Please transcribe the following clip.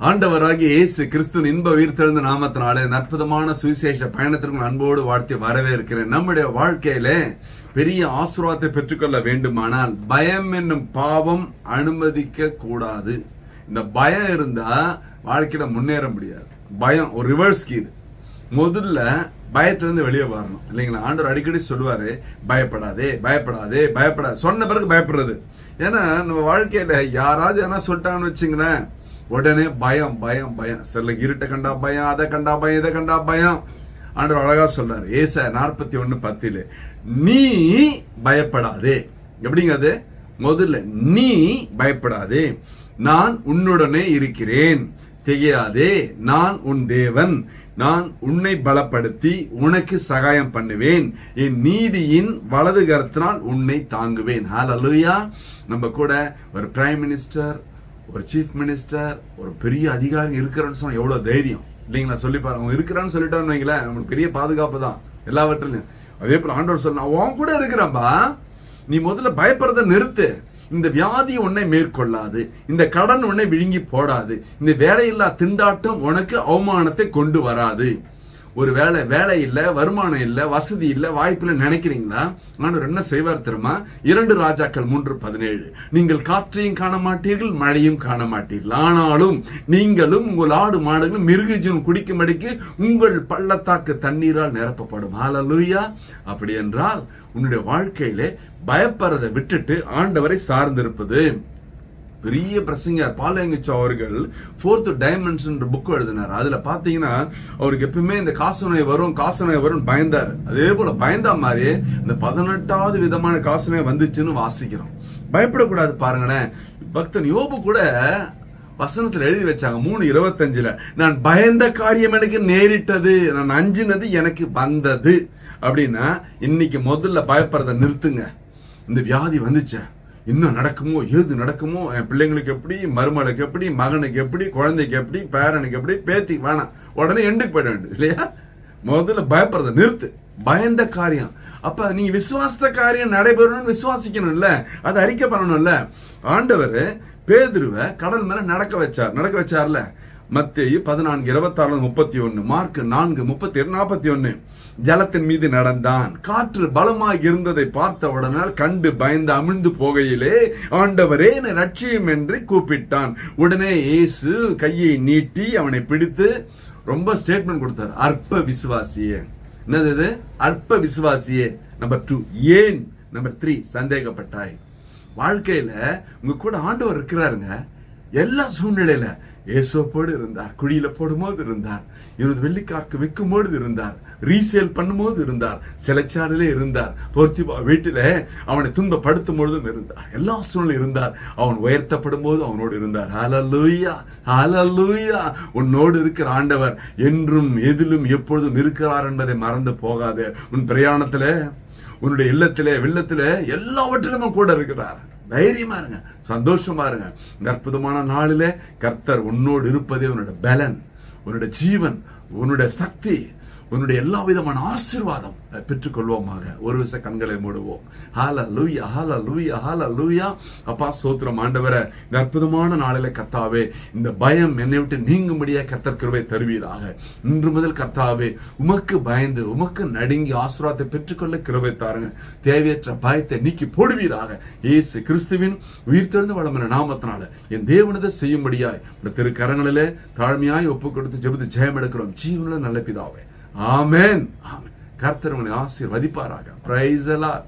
ஆண்டவராகிய இயேசு கிறிஸ்துவின் இன்ப உயிர்த்தெழுந்த நாமத்தினாலே அற்புதமான சுவிசேஷ பயணத்திற்கு அன்போடு வாழ்த்தி வரவேற்கிறேன். நம்முடைய வாழ்க்கையில பெரிய ஆசீர்வாதத்தை பெற்றுக்கொள்ள வேண்டுமானால் பயம் என்னும் பாவம் அனுமதிக்க கூடாது. இந்த பயம் இருந்தா வாழ்க்கையில முன்னேற முடியாது. பயம் ஒரு ரிவர்ஸ் கீது. முதல்ல பயத்திலிருந்து வெளியே வரணும் இல்லைங்களா? ஆண்டவர் அடிக்கடி சொல்லுவாரு, பயப்படாதே பயப்படாதே பயப்படாது. சொன்ன பிறகு பயப்படுறது. ஏன்னா நம்ம வாழ்க்கையில யாராவது என்ன சொல்லிட்டாங்கன்னு வச்சுங்களேன், உடனே பயம் பயம் பயம். சில இருட்டை கண்டா பயம், அதை கண்டா பயம், இதை கண்டா பயம். ஆண்டவர் அழகா சொல்றாரு ஏசாயா 41:10, நீ பயப்படாதே. எப்படிங்க அது? முதல்ல நீ பயப்படாதே, நான் உன்னுடனே இருக்கிறேன், திகையாதே, நான் உன் தேவன், நான் உன்னை பலப்படுத்தி உனக்கு சகாயம் பண்ணுவேன், என் நீதியின் வலது கரத்தினால் உன்னை தாங்குவேன். ஹல்லேலூயா. நம்ம கூட ஒரு பிரைம் மினிஸ்டர், ஒரு சீஃப் மினிஸ்டர், ஒரு பெரிய அதிகாரி இருக்கிறன்னு சொன்னா எவ்வளவு தைரியம் இல்லைங்களா? சொல்லி பாருங்க. அவங்க இருக்கிறான்னு சொல்லிட்டான்னு வைங்களேன், நம்மளுக்கு பெரிய பாதுகாப்பு தான் எல்லாவற்றிலும். அதே போல ஆண்டவர் சொல்ல, அவன் கூட இருக்கிறான்பா, நீ முதல்ல பயப்படுறத நிறுத்து. இந்த வியாதி உன்னை மேற்கொள்ளாது, இந்த கடன் உன்னை விழுங்கி போடாது, இந்த வேலையில்லா திண்டாட்டம் உனக்கு அவமானத்தை கொண்டு வராது. ஒரு வேலை இல்ல, வருமானம் இல்ல, வசதி இல்ல, வாய்ப்பு இல்ல நினைக்கிறீங்களா? ஆண்டவர் என்ன செய்வார் தெரியுமா? 2 ராஜாக்கள் 3:17, நீங்கள் காற்றையும் காண மாட்டீர்கள், மழையும் காண மாட்டீர்கள், ஆனாலும் நீங்களும் உங்கள் ஆடு மாடுகளும் மிருகஜீவன் குடிக்கும்படிக்கு உங்கள் பள்ளத்தாக்கு தண்ணீரால் நிரப்பப்படும். ஹல்லேலூயா. அப்படி என்றால் உன்னுடைய வாழ்க்கையிலே பயப்படுறதை விட்டுட்டு ஆண்டவரை சார்ந்திருப்பது. பெரிய பிரசங்கர் பாலயங்கிச்சோ அவர்கள் 4th டைமென்ஷன் புக் எழுதினார். அதுல பாத்தீங்கன்னா அவருக்கு எப்பவுமே இந்த காசநோய் வரும் பயந்தாரு. அதே போல பயந்தா மாதிரி இந்த 18வது விதமான காசநோய் வந்துச்சுன்னு வாசிக்கிறோம். பயப்படக்கூடாது. பாருங்களேன், பக்தன் யோபு கூட வசனத்துல எழுதி வச்சாங்க 3:25, நான் பயந்த காரியம் எனக்கு நேரிட்டது, நான் அஞ்சினது எனக்கு வந்தது. அப்படின்னா இன்னைக்கு முதல்ல பயப்படுறத நிறுத்துங்க. இந்த வியாதி வந்துச்ச, இன்னும் நடக்குமோ, ஏது நடக்குமோ, என் பிள்ளைங்களுக்கு எப்படி, மருமகளுக்கு எப்படி, மகனுக்கு எப்படி, குழந்தைக்கு எப்படி, பேரனுக்கு எப்படி, பேத்தி வேணாம், உடனே எண்டுக்கு போயிட வேண்டும் இல்லையா? முதல்ல பயப்படுறத நிறுத்து. பயந்த காரியம், அப்ப நீங்க விசுவாசத்த காரியம் நடைபெறணும்னு விசுவாசிக்கணும் இல்ல, அதை அறிக்கை பண்ணணும்ல. ஆண்டவர் பேதுருவை கடல் மேல நடக்க வச்சார்ல. மத்தேயு 14:26-31, மார்க் 4:37-41, ஜலத்தின் மீது நடந்தான், காற்று பலமாக இருந்ததை பார்த்த உடனே கண்டு பயந்து அமிழ்ந்து போகையிலே, ஆண்டவரே என்னை ரட்சியும் என்று கூப்பிட்டான். உடனே இயேசு கையை நீட்டி அவனை பிடித்து ரொம்ப ஸ்டேட்மெண்ட் கொடுத்தார், அற்ப விசுவாசியே. என்னது இது? அற்ப விசுவாசியே. நம்பர் 2 ஏன், நம்பர் 3 சந்தேகப்பட்டாய். வாழ்க்கையில உங்க கூட ஆண்டவர் இருக்கிறாருங்க. எல்லா சூழ்நிலையில ஏசோப்போடு இருந்தார், குழியில போடும்போது இருந்தார், 20 வெள்ளிக்காக்கு விற்கும் போது இருந்தார், ரீசேல் பண்ணும்போது இருந்தார், சிலைச்சாலையிலே இருந்தார், போர்த்திபா வீட்டில அவனை துன்பப்படுத்தும் பொழுதும் இருந்தார், எல்லா சூழ்நிலையும் இருந்தார். அவன் உயர்த்தப்படும் போது அவனோடு இருந்தார். ஹல்லேலூயா, ஹல்லேலூயா. உன்னோடு இருக்கிற ஆண்டவர் என்றும் எதிலும் எப்பொழுதும் இருக்கிறார் என்பதை மறந்து போகாது. உன் பிரயாணத்துல, உன்னுடைய இல்லத்திலே, வெள்ளத்திலே, எல்லாவற்றிலும் கூட இருக்கிறார். தைரியமா இருங்க, சந்தோஷமா இருங்க. இந்த அற்புதமான நாளிலே கர்த்தர் உன்னோடு இருப்பதே உன்னோட பலன், உன்னுடைய ஜீவன், உன்னுடைய சக்தி, உன்னுடைய எல்லா விதமான ஆசீர்வாதம் பெற்றுக்கொள்வோமாக. ஒரு விசை கண்களை மூடுவோம். ஹல்லேலூயா, ஹல்லேலூயா, ஹல்லேலூயா. அப்பா ஸ்தோத்திரம் ஆண்டவரே, இந்த அற்புதமான நாளிலே கர்த்தாவே, இந்த பயம் என்னை விட்டு நீங்கும்படியா கர்த்தர் கிருபை தருவீராக. இன்று முதல் கர்த்தாவே உமக்கு பயந்து, உமக்கு நடுங்கி ஆசீர்வாதத்தை பெற்றுக்கொள்ள கிருபை தாருங்க. தேவையற்ற பயத்தை நீக்கி போடுவீராக. இயேசு கிறிஸ்துவின் உயிர்த்தெழுந்த வளமான நாமத்தினால என் தேவனதை செய்யும்படியாய் இந்த திருக்கரங்களிலே தாழ்மையாய் ஒப்பு கொடுத்து ஜெபித்து ஜெயம் எடுக்கிறோம். ஜீவனுள்ள நல்ல பிதாவே, ஆமென், ஆமென். கர்த்தர் உங்களை ஆசீர்வதிப்பாராக. Praise the Lord.